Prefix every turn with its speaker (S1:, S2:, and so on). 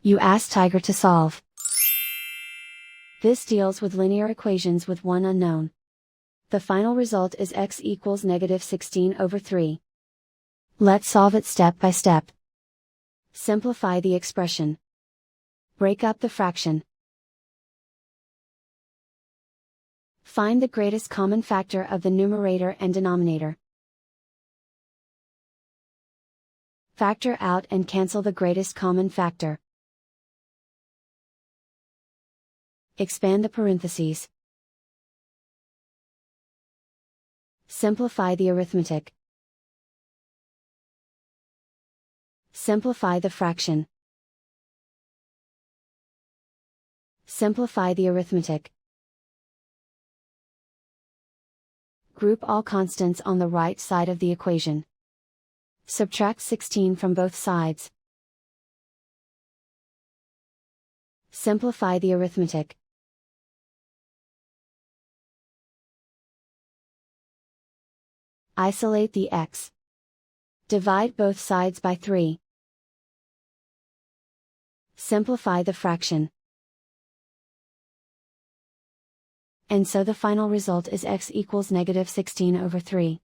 S1: You ask Tiger to solve. This deals with linear equations with one unknown. The final result is x equals -16/3. Let's solve it step by step. Simplify the expression. Break up the fraction. Find the greatest common factor of the numerator and denominator. Factor out and cancel the greatest common factor. Expand the parentheses. Simplify the arithmetic. Simplify the fraction. Simplify the arithmetic. Group all constants on the right side of the equation. Subtract 16 from both sides. Simplify the arithmetic. Isolate the x. Divide both sides by 3. Simplify the fraction. And so the final result is x equals -16/3.